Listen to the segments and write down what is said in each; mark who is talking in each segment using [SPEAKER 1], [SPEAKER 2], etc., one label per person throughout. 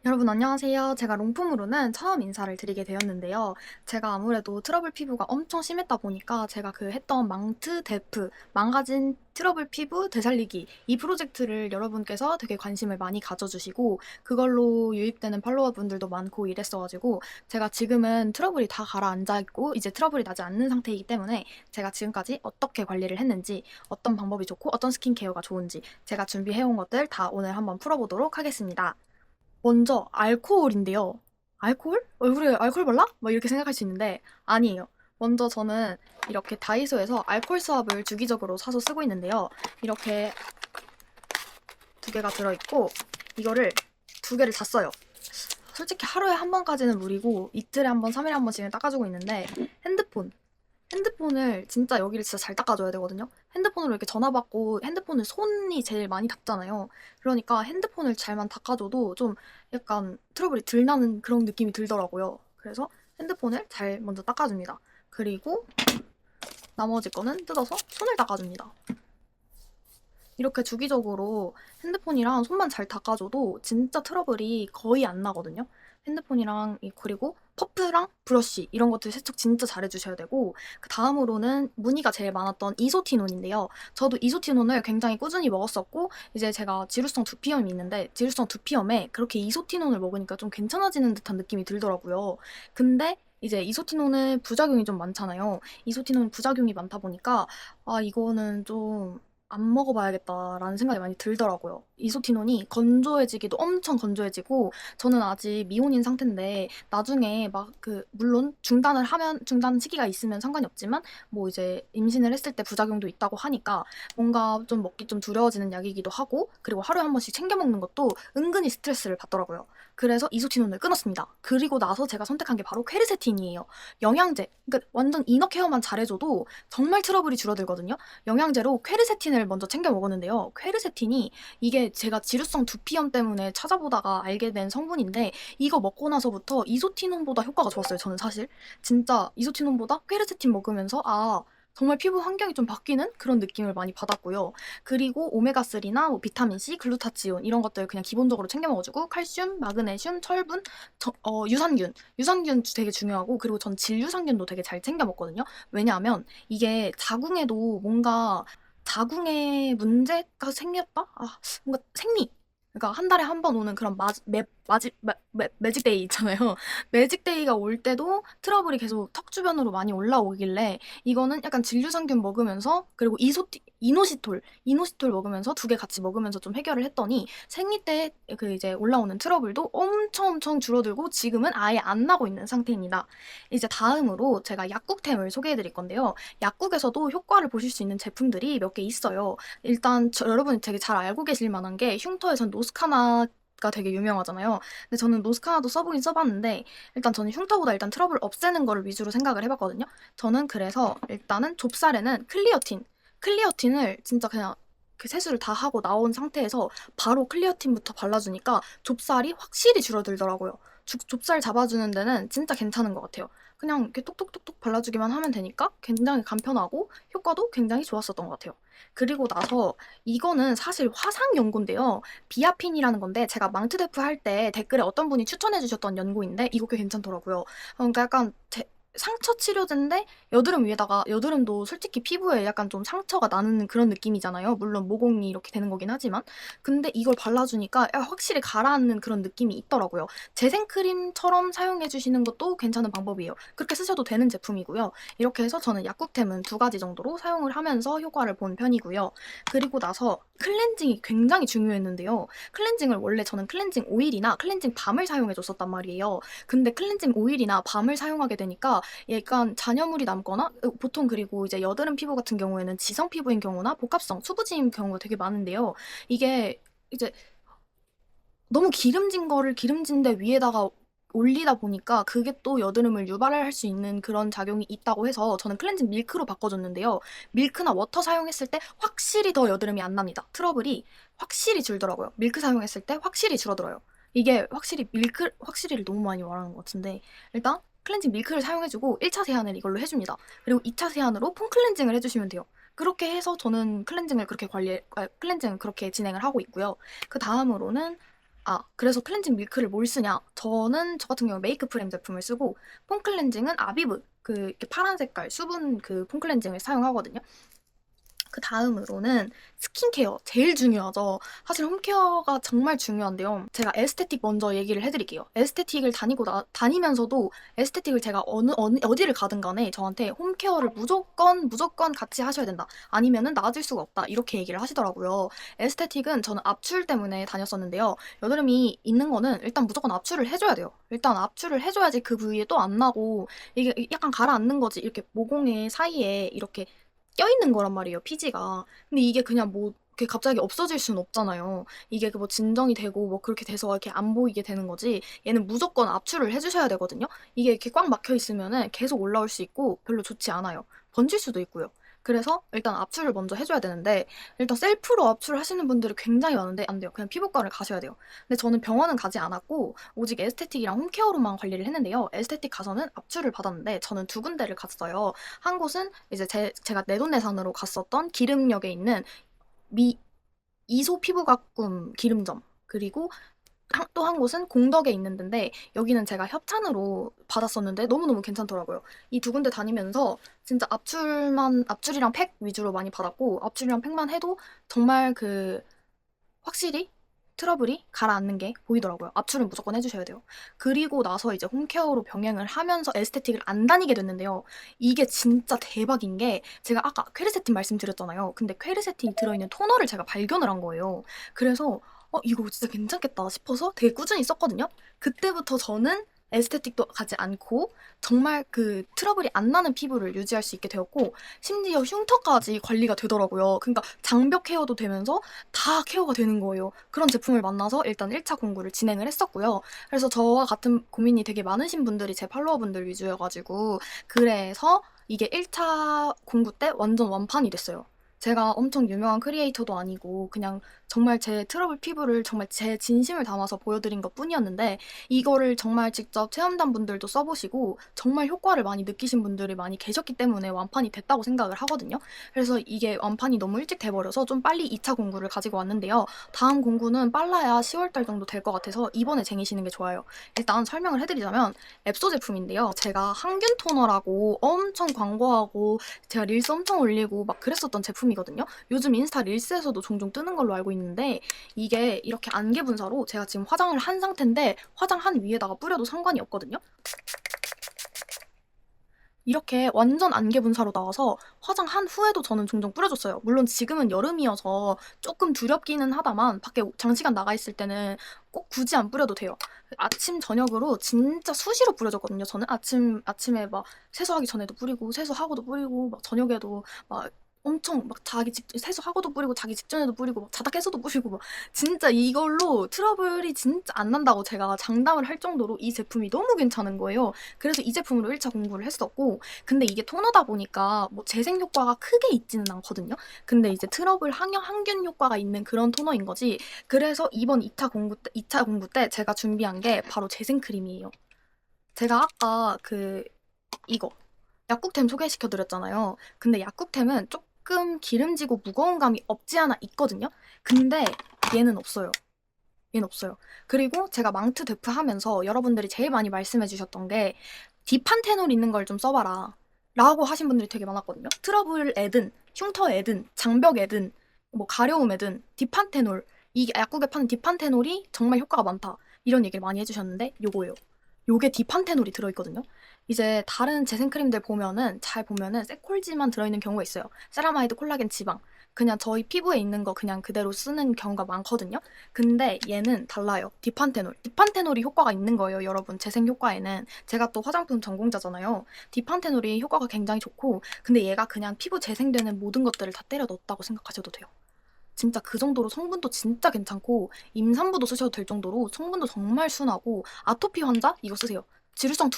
[SPEAKER 1] 여러분 안녕하세요. 제가 롱폼으로는 처음 인사를 드리게 되었는데요. 제가 아무래도 트러블 피부가 엄청 심했다 보니까 제가 그 했던 망트 데프, 망가진 트러블 피부 되살리기 이 프로젝트를 여러분께서 되게 관심을 많이 가져주시고 그걸로 유입되는 팔로워분들도 많고 이랬어가지고 제가 지금은 트러블이 다 가라앉아 있고 이제 트러블이 나지 않는 상태이기 때문에 제가 지금까지 어떻게 관리를 했는지 어떤 방법이 좋고 어떤 스킨케어가 좋은지 제가 준비해온 것들 다 오늘 한번 풀어보도록 하겠습니다. 먼저 알코올인데요. 알코올? 얼굴에 알코올 발라? 막 이렇게 생각할 수 있는데 아니에요. 먼저 저는 이렇게 다이소에서 알코올 수압을 주기적으로 사서 쓰고 있는데요. 이렇게 두 개가 들어있고 이거를 두 개를 다 써요. 솔직히 하루에 한 번까지는 무리고 이틀에 한 번, 3일에 한 번씩은 닦아주고 있는데 핸드폰을 진짜 여기를 진짜 잘 닦아줘야 되거든요. 핸드폰으로 이렇게 전화 받고 핸드폰을 손이 제일 많이 닿잖아요. 그러니까 핸드폰을 잘만 닦아줘도 좀 약간 트러블이 덜 나는 그런 느낌이 들더라고요. 그래서 핸드폰을 잘 먼저 닦아줍니다. 그리고 나머지 거는 뜯어서 손을 닦아줍니다. 이렇게 주기적으로 핸드폰이랑 손만 잘 닦아줘도 진짜 트러블이 거의 안 나거든요. 핸드폰이랑 그리고 퍼프랑 브러쉬 이런 것들 세척 진짜 잘해주셔야 되고 그 다음으로는 문의가 제일 많았던 이소티논인데요. 저도 이소티논을 굉장히 꾸준히 먹었었고 이제 제가 지루성 두피염이 있는데 지루성 두피염에 그렇게 이소티논을 먹으니까 좀 괜찮아지는 듯한 느낌이 들더라고요. 근데 이제 이소티논은 부작용이 좀 많잖아요. 이소티논 부작용이 많다 보니까 아 이거는 좀 안 먹어봐야겠다라는 생각이 많이 들더라고요. 이소티논이 건조해지기도 엄청 건조해지고 저는 아직 미혼인 상태인데 나중에 막 물론 중단 시기가 있으면 상관이 없지만 뭐 이제 임신을 했을 때 부작용도 있다고 하니까 뭔가 좀 먹기 좀 두려워지는 약이기도 하고 그리고 하루에 한 번씩 챙겨 먹는 것도 은근히 스트레스를 받더라고요. 그래서 이소티논을 끊었습니다. 그리고 나서 제가 선택한 게 바로 퀘르세틴이에요. 영양제. 그러니까 완전 이너 케어만 잘해줘도 정말 트러블이 줄어들거든요. 영양제로 퀘르세틴을 먼저 챙겨 먹었는데요. 퀘르세틴이 이게 제가 지루성 두피염 때문에 찾아보다가 알게 된 성분인데 이거 먹고 나서부터 이소티논보다 효과가 좋았어요. 저는 사실 진짜 이소티논보다 퀘르세틴 먹으면서 정말 피부 환경이 좀 바뀌는 그런 느낌을 많이 받았고요. 그리고 오메가3나 뭐 비타민C, 글루타치온 이런 것들 그냥 기본적으로 챙겨 먹어주고 칼슘, 마그네슘, 철분, 유산균 되게 중요하고 그리고 전 질유산균도 되게 잘 챙겨 먹거든요. 왜냐하면 이게 자궁에도 뭔가 자궁에 문제가 생겼다? 뭔가 생리. 그러니까 한 달에 한 번 오는 그런 매직데이 있잖아요. 매직데이가 올 때도 트러블이 계속 턱 주변으로 많이 올라오길래 이거는 약간 진류상균 먹으면서 그리고 이노시톨 먹으면서 두 개 같이 먹으면서 좀 해결을 했더니 생리 때 그 이제 올라오는 트러블도 엄청 줄어들고 지금은 아예 안 나고 있는 상태입니다. 이제 다음으로 제가 약국템을 소개해 드릴 건데요. 약국에서도 효과를 보실 수 있는 제품들이 몇 개 있어요. 일단 여러분이 되게 잘 알고 계실 만한 게 흉터에선 노스카나가 되게 유명하잖아요. 근데 저는 노스카나도 써보긴 써봤는데 일단 저는 흉터보다 일단 트러블 없애는 거를 위주로 생각을 해봤거든요. 저는 그래서 일단은 좁쌀에는 클리어틴을 진짜 그냥 그 세수를 다 하고 나온 상태에서 바로 클리어틴부터 발라주니까 좁쌀이 확실히 줄어들더라고요. 좁쌀 잡아주는 데는 진짜 괜찮은 것 같아요. 그냥 이렇게 톡톡톡톡 발라주기만 하면 되니까 굉장히 간편하고 효과도 굉장히 좋았었던 것 같아요. 그리고 나서 이거는 사실 화상 연고인데요. 비아핀이라는 건데 제가 망트데프 할 때 댓글에 어떤 분이 추천해 주셨던 연고인데 이거 꽤 괜찮더라고요. 그러니까 약간 상처 치료제인데 여드름 위에다가 여드름도 솔직히 피부에 약간 좀 상처가 나는 그런 느낌이잖아요. 물론 모공이 이렇게 되는 거긴 하지만 근데 이걸 발라주니까 확실히 가라앉는 그런 느낌이 있더라고요. 재생크림처럼 사용해 주시는 것도 괜찮은 방법이에요. 그렇게 쓰셔도 되는 제품이고요. 이렇게 해서 저는 약국템은 두 가지 정도로 사용을 하면서 효과를 본 편이고요. 그리고 나서 클렌징이 굉장히 중요했는데요. 클렌징을 원래 저는 클렌징 오일이나 클렌징 밤을 사용해 줬었단 말이에요. 근데 클렌징 오일이나 밤을 사용하게 되니까 약간 잔여물이 남거나 보통 그리고 이제 여드름 피부 같은 경우에는 지성 피부인 경우나 복합성 수부지인 경우가 되게 많은데요. 이게 이제 너무 기름진 거를 기름진데 위에다가 올리다 보니까 그게 또 여드름을 유발할 수 있는 그런 작용이 있다고 해서 저는 클렌징 밀크로 바꿔줬는데요. 밀크나 워터 사용했을 때 확실히 더 여드름이 안 납니다. 트러블이 확실히 줄더라고요. 밀크 사용했을 때 확실히 줄어들어요. 이게 확실히를 너무 많이 말하는 것 같은데 일단 클렌징 밀크를 사용해주고 1차 세안을 이걸로 해줍니다. 그리고 2차 세안으로 폼 클렌징을 해주시면 돼요. 그렇게 해서 저는 클렌징을 그렇게 진행을 하고 있고요. 그 다음으로는 그래서 클렌징 밀크를 뭘 쓰냐? 저 같은 경우 메이크 프렘 제품을 쓰고, 폼 클렌징은 아비브, 이렇게 파란 색깔 수분 폼 클렌징을 사용하거든요. 그 다음으로는 스킨케어 제일 중요하죠. 사실 홈케어가 정말 중요한데요. 제가 에스테틱 먼저 얘기를 해드릴게요. 에스테틱을 다니면서도 에스테틱을 제가 어디를 가든 간에 저한테 홈케어를 무조건 같이 하셔야 된다. 아니면은 나아질 수가 없다. 이렇게 얘기를 하시더라고요. 에스테틱은 저는 압출 때문에 다녔었는데요. 여드름이 있는 거는 일단 무조건 압출을 해줘야 돼요. 일단 압출을 해줘야지 그 부위에 또 안 나고 이게 약간 가라앉는 거지. 이렇게 모공의 사이에 이렇게 껴있는 거란 말이에요, 피지가. 근데 이게 그냥 뭐, 이렇게 갑자기 없어질 수는 없잖아요. 이게 뭐 진정이 되고 뭐 그렇게 돼서 이렇게 안 보이게 되는 거지. 얘는 무조건 압출을 해주셔야 되거든요. 이게 이렇게 꽉 막혀 있으면은 계속 올라올 수 있고 별로 좋지 않아요. 번질 수도 있고요. 그래서 일단 압출을 먼저 해줘야 되는데, 일단 셀프로 압출을 하시는 분들이 굉장히 많은데 안 돼요. 그냥 피부과를 가셔야 돼요. 근데 저는 병원은 가지 않았고 오직 에스테틱이랑 홈케어로만 관리를 했는데요. 에스테틱 가서는 압출을 받았는데 저는 두 군데를 갔어요. 한 곳은 이제 제가 내돈내산으로 갔었던 기름역에 있는 이소 피부 가꿈 기름점, 그리고 또 한 곳은 공덕에 있는 데인데 여기는 제가 협찬으로 받았었는데 너무너무 괜찮더라고요. 이 두 군데 다니면서 진짜 압출이랑 팩 위주로 많이 받았고, 압출이랑 팩만 해도 정말 확실히 트러블이 가라앉는 게 보이더라고요. 압출은 무조건 해주셔야 돼요. 그리고 나서 이제 홈케어로 병행을 하면서 에스테틱을 안 다니게 됐는데요. 이게 진짜 대박인 게, 제가 아까 퀘르세틴 말씀드렸잖아요. 근데 퀘르세틴이 들어있는 토너를 제가 발견을 한 거예요. 그래서 이거 진짜 괜찮겠다 싶어서 되게 꾸준히 썼거든요. 그때부터 저는 에스테틱도 가지 않고 정말 트러블이 안 나는 피부를 유지할 수 있게 되었고, 심지어 흉터까지 관리가 되더라고요. 그러니까 장벽 케어도 되면서 다 케어가 되는 거예요. 그런 제품을 만나서 일단 1차 공구를 진행을 했었고요. 그래서 저와 같은 고민이 되게 많으신 분들이 제 팔로워분들 위주여가지고, 그래서 이게 1차 공구 때 완전 완판이 됐어요. 제가 엄청 유명한 크리에이터도 아니고 그냥 정말 제 트러블 피부를 정말 제 진심을 담아서 보여드린 것 뿐이었는데, 이거를 정말 직접 체험단 분들도 써보시고 정말 효과를 많이 느끼신 분들이 많이 계셨기 때문에 완판이 됐다고 생각을 하거든요. 그래서 이게 완판이 너무 일찍 돼버려서 좀 빨리 2차 공구를 가지고 왔는데요. 다음 공구는 빨라야 10월달 정도 될 것 같아서 이번에 쟁이시는 게 좋아요. 일단 설명을 해드리자면 앱소 제품인데요. 제가 항균 토너라고 엄청 광고하고 제가 릴스 엄청 올리고 막 그랬었던 제품이거든요. 요즘 인스타 릴스에서도 종종 뜨는 걸로 알고 있는데, 이게 이렇게 안개 분사로 제가 지금 화장을 한 상태인데 화장한 위에다가 뿌려도 상관이 없거든요. 이렇게 완전 안개 분사로 나와서 화장한 후에도 저는 종종 뿌려줬어요. 물론 지금은 여름이어서 조금 두렵기는 하다만 밖에 장시간 나가 있을 때는 꼭 굳이 안 뿌려도 돼요. 아침 저녁으로 진짜 수시로 뿌려줬거든요. 저는 아침에 막 세수하기 전에도 뿌리고 세수하고도 뿌리고 막 저녁에도 막 엄청 막 세수하고도 뿌리고 자기 직전에도 뿌리고 막 자다 깨서도 뿌리고 막 진짜 이걸로 트러블이 진짜 안 난다고 제가 장담을 할 정도로 이 제품이 너무 괜찮은 거예요. 그래서 이 제품으로 1차 공부를 했었고, 근데 이게 토너다 보니까 뭐 재생 효과가 크게 있지는 않거든요. 근데 이제 트러블 항균 효과가 있는 그런 토너인 거지. 그래서 이번 2차 공부 때 제가 준비한 게 바로 재생 크림이에요. 제가 아까 이거 약국템 소개시켜드렸잖아요. 근데 약국템은 조금 기름지고 무거운 감이 없지 않아 있거든요. 근데 얘는 없어요. 얘는 없어요. 그리고 제가 망트 데프 하면서 여러분들이 제일 많이 말씀해 주셨던 게 디판테놀 있는 걸 좀 써봐라 라고 하신 분들이 되게 많았거든요. 트러블 애든 흉터 애든 장벽 애든 뭐 가려움 애든 디판테놀, 이게 약국에 파는 디판테놀이 정말 효과가 많다 이런 얘기를 많이 해주셨는데 요거예요. 요게 디판테놀이 들어있거든요. 이제 다른 재생크림들 잘 보면은 세콜지만 들어있는 경우가 있어요. 세라마이드, 콜라겐, 지방. 그냥 저희 피부에 있는 거 그냥 그대로 쓰는 경우가 많거든요. 근데 얘는 달라요. 디판테놀이 효과가 있는 거예요, 여러분. 재생 효과에는. 제가 또 화장품 전공자잖아요. 디판테놀이 효과가 굉장히 좋고, 근데 얘가 그냥 피부 재생되는 모든 것들을 다 때려 넣었다고 생각하셔도 돼요. 진짜 그 정도로 성분도 진짜 괜찮고 임산부도 쓰셔도 될 정도로 성분도 정말 순하고, 아토피 환자 이거 쓰세요. 지루성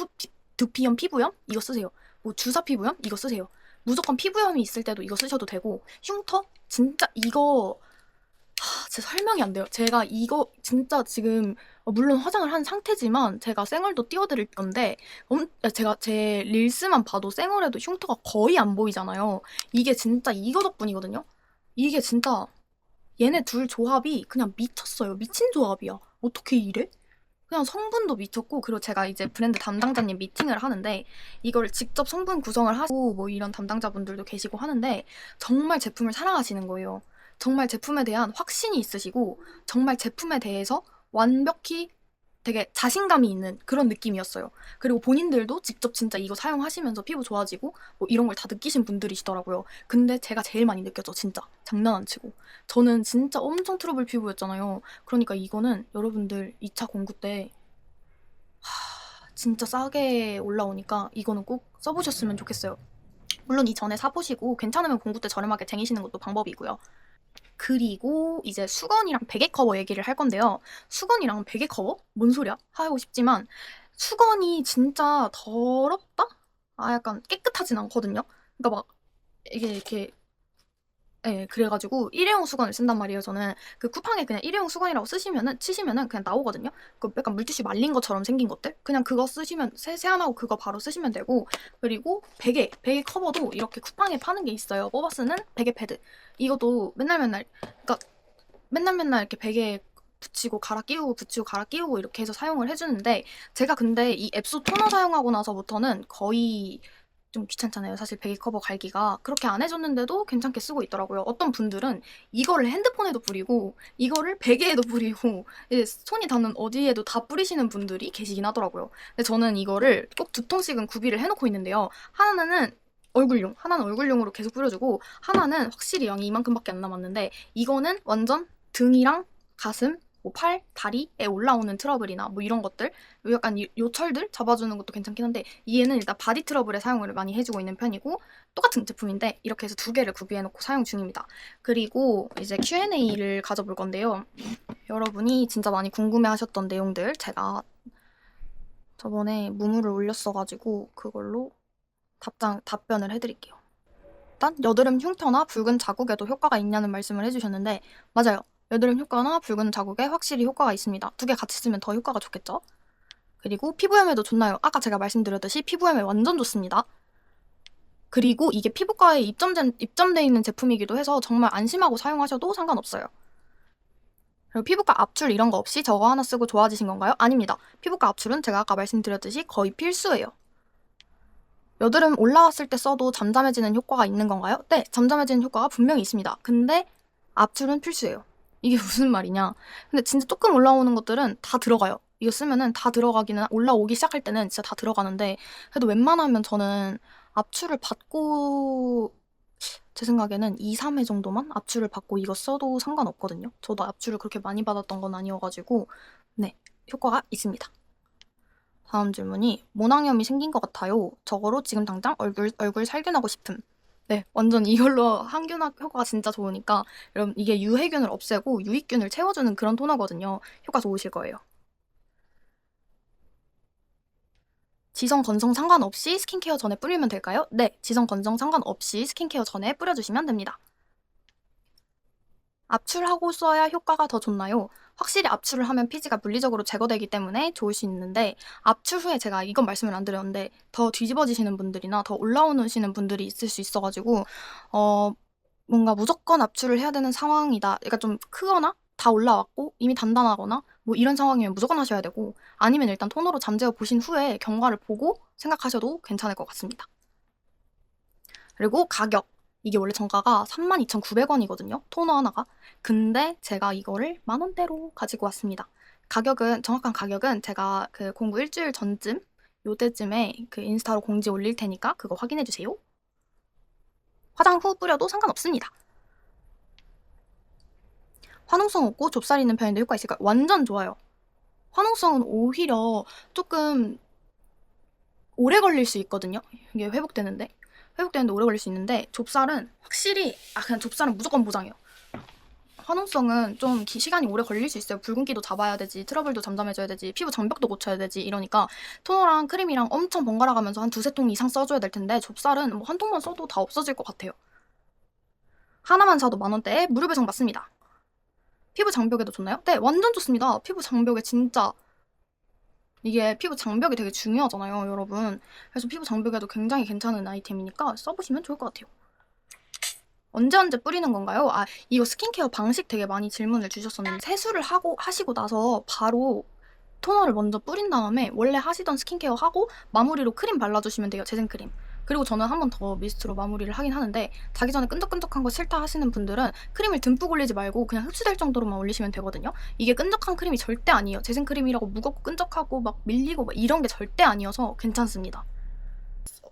[SPEAKER 1] 두피염, 피부염 이거 쓰세요. 뭐 주사 피부염 이거 쓰세요. 무조건 피부염이 있을 때도 이거 쓰셔도 되고, 흉터 진짜 이거 진짜 설명이 안 돼요. 제가 이거 진짜 지금 물론 화장을 한 상태지만 제가 쌩얼도 띄워드릴 건데, 제가 제 릴스만 봐도 쌩얼에도 흉터가 거의 안 보이잖아요. 이게 진짜 이거 덕분이거든요. 이게 진짜 얘네 둘 조합이 그냥 미쳤어요. 미친 조합이야. 어떻게 이래? 그냥 성분도 미쳤고, 그리고 제가 이제 브랜드 담당자님 미팅을 하는데 이걸 직접 성분 구성을 하시고 뭐 이런 담당자분들도 계시고 하는데 정말 제품을 사랑하시는 거예요. 정말 제품에 대한 확신이 있으시고 정말 제품에 대해서 완벽히 되게 자신감이 있는 그런 느낌이었어요. 그리고 본인들도 직접 진짜 이거 사용하시면서 피부 좋아지고 뭐 이런 걸 다 느끼신 분들이시더라고요. 근데 제가 제일 많이 느꼈죠, 진짜. 장난 안 치고. 저는 진짜 엄청 트러블 피부였잖아요. 그러니까 이거는 여러분들 2차 공구 때 진짜 싸게 올라오니까 이거는 꼭 써보셨으면 좋겠어요. 물론 이전에 사보시고 괜찮으면 공구 때 저렴하게 쟁이시는 것도 방법이고요. 그리고 이제 수건이랑 베개 커버 얘기를 할 건데요. 수건이랑 베개 커버? 뭔 소리야? 하고 싶지만 수건이 진짜 더럽다? 약간 깨끗하진 않거든요. 그러니까 막 이게 이렇게 그래가지고 일회용 수건을 쓴단 말이에요. 저는 그 쿠팡에 그냥 일회용 수건이라고 치시면은 그냥 나오거든요. 그 약간 물티슈 말린 것처럼 생긴 것들 그냥 그거 쓰시면 세안하고 그거 바로 쓰시면 되고, 그리고 베개 커버도 이렇게 쿠팡에 파는 게 있어요. 뽑아 쓰는 베개 패드. 이것도 맨날 그러니까 맨날 이렇게 베개에 붙이고 갈아 끼우고 붙이고 갈아 끼우고 이렇게 해서 사용을 해주는데, 제가 근데 이 앱소 토너 사용하고 나서부터는 거의 좀 귀찮잖아요. 사실 베개 커버 갈기가. 그렇게 안 해줬는데도 괜찮게 쓰고 있더라고요. 어떤 분들은 이거를 핸드폰에도 뿌리고 이거를 베개에도 뿌리고 이제 손이 닿는 어디에도 다 뿌리시는 분들이 계시긴 하더라고요. 근데 저는 이거를 꼭 2통씩은 구비를 해놓고 있는데요. 하나는 얼굴용으로 계속 뿌려주고 하나는 확실히 양이 이만큼밖에 안 남았는데, 이거는 완전 등이랑 가슴, 뭐 팔, 다리에 올라오는 트러블이나 뭐 이런 것들, 약간 요철들 잡아주는 것도 괜찮긴 한데, 얘는 일단 바디 트러블에 사용을 많이 해주고 있는 편이고, 똑같은 제품인데 이렇게 해서 2개를 구비해놓고 사용 중입니다. 그리고 이제 Q&A를 가져볼 건데요. 여러분이 진짜 많이 궁금해하셨던 내용들 제가 저번에 무무를 올렸어가지고 그걸로 답변을 해드릴게요. 일단 여드름 흉터나 붉은 자국에도 효과가 있냐는 말씀을 해주셨는데, 맞아요. 여드름 효과나 붉은 자국에 확실히 효과가 있습니다. 2개 같이 쓰면 더 효과가 좋겠죠? 그리고 피부염에도 좋나요? 아까 제가 말씀드렸듯이 피부염에 완전 좋습니다. 그리고 이게 피부과에 입점돼 있는 제품이기도 해서 정말 안심하고 사용하셔도 상관없어요. 그리고 피부과 압출 이런 거 없이 저거 하나 쓰고 좋아지신 건가요? 아닙니다. 피부과 압출은 제가 아까 말씀드렸듯이 거의 필수예요. 여드름 올라왔을 때 써도 잠잠해지는 효과가 있는 건가요? 네, 잠잠해지는 효과가 분명히 있습니다. 근데 압출은 필수예요. 이게 무슨 말이냐? 근데 진짜 조금 올라오는 것들은 다 들어가요. 이거 쓰면은 다 들어가기는, 올라오기 시작할 때는 진짜 다 들어가는데, 그래도 웬만하면 저는 압출을 받고, 제 생각에는 2, 3회 정도만 압출을 받고 이거 써도 상관없거든요. 저도 압출을 그렇게 많이 받았던 건 아니어가지고, 네, 효과가 있습니다. 다음 질문이, 모낭염이 생긴 것 같아요. 저거로 지금 당장 얼굴 살균하고 싶음. 네, 완전 이걸로 항균 효과가 진짜 좋으니까 여러분, 이게 유해균을 없애고 유익균을 채워주는 그런 토너거든요. 효과 좋으실 거예요. 지성 건성 상관없이 스킨케어 전에 뿌리면 될까요? 네, 지성 건성 상관없이 스킨케어 전에 뿌려주시면 됩니다. 압출하고 써야 효과가 더 좋나요? 확실히 압출을 하면 피지가 물리적으로 제거되기 때문에 좋을 수 있는데, 압출 후에 제가 이건 말씀을 안 드렸는데 더 뒤집어지시는 분들이나 더 올라오시는 분들이 있을 수 있어가지고 뭔가 무조건 압출을 해야 되는 상황이다. 그러니까 좀 크거나 다 올라왔고 이미 단단하거나 뭐 이런 상황이면 무조건 하셔야 되고, 아니면 일단 토너로 잠재워 보신 후에 경과를 보고 생각하셔도 괜찮을 것 같습니다. 그리고 가격. 이게 원래 정가가 32,900원이거든요. 토너 하나가. 근데 제가 이거를 만원대로 가지고 왔습니다. 정확한 가격은 제가 그 공구 일주일 전쯤, 요때쯤에 그 인스타로 공지 올릴 테니까 그거 확인해주세요. 화장 후 뿌려도 상관없습니다. 화농성 없고 좁쌀 있는 편인데 효과 있을까요? 완전 좋아요. 화농성은 오히려 조금 오래 걸릴 수 있거든요. 이게 회복되는데 오래 걸릴 수 있는데, 좁쌀은 확실히 그냥 좁쌀은 무조건 보장해요. 화농성은 좀 시간이 오래 걸릴 수 있어요. 붉은기도 잡아야 되지, 트러블도 잠잠해져야 되지, 피부 장벽도 고쳐야 되지, 이러니까 토너랑 크림이랑 엄청 번갈아 가면서 한 2~3통 이상 써줘야 될 텐데, 좁쌀은 뭐 한 통만 써도 다 없어질 것 같아요. 하나만 사도 만원대에 무료 배송 받습니다. 피부 장벽에도 좋나요? 네, 완전 좋습니다. 피부 장벽에 진짜, 이게 피부 장벽이 되게 중요하잖아요, 여러분. 그래서 피부 장벽에도 굉장히 괜찮은 아이템이니까 써보시면 좋을 것 같아요. 언제 뿌리는 건가요? 아, 이거 스킨케어 방식 되게 많이 질문을 주셨었는데 세수를 하시고 나서 바로 토너를 먼저 뿌린 다음에 원래 하시던 스킨케어 하고 마무리로 크림 발라주시면 돼요. 재생크림. 그리고 저는 한 번 더 미스트로 마무리를 하긴 하는데 자기 전에 끈적끈적한 거 싫다 하시는 분들은 크림을 듬뿍 올리지 말고 그냥 흡수될 정도로만 올리시면 되거든요. 이게 끈적한 크림이 절대 아니에요. 재생크림이라고 무겁고 끈적하고 막 밀리고 막 이런 게 절대 아니어서 괜찮습니다.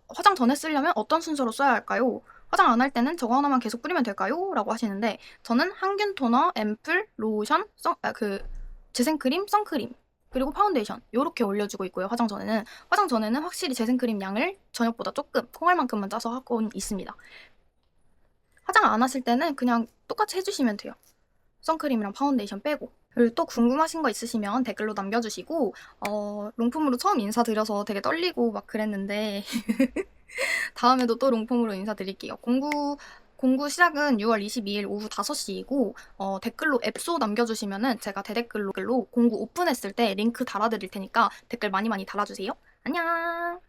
[SPEAKER 1] 화장 전에 쓰려면 어떤 순서로 써야 할까요? 화장 안 할 때는 저거 하나만 계속 뿌리면 될까요? 라고 하시는데 저는 항균 토너, 앰플, 로션, 재생크림, 선크림 그리고 파운데이션 요렇게 올려주고 있고요. 화장 전에는 확실히 재생크림 양을 저녁보다 조금 콩알만큼만 짜서 하고 있습니다. 화장 안 하실 때는 그냥 똑같이 해주시면 돼요. 선크림이랑 파운데이션 빼고. 그리고 또 궁금하신 거 있으시면 댓글로 남겨주시고 롱폼으로 처음 인사드려서 되게 떨리고 막 그랬는데 다음에도 또 롱폼으로 인사드릴게요. 공구 시작은 6월 22일 오후 5시이고 댓글로 앱소 남겨주시면은 제가 대댓글로 공구 오픈했을 때 링크 달아드릴 테니까 댓글 많이 달아주세요. 안녕!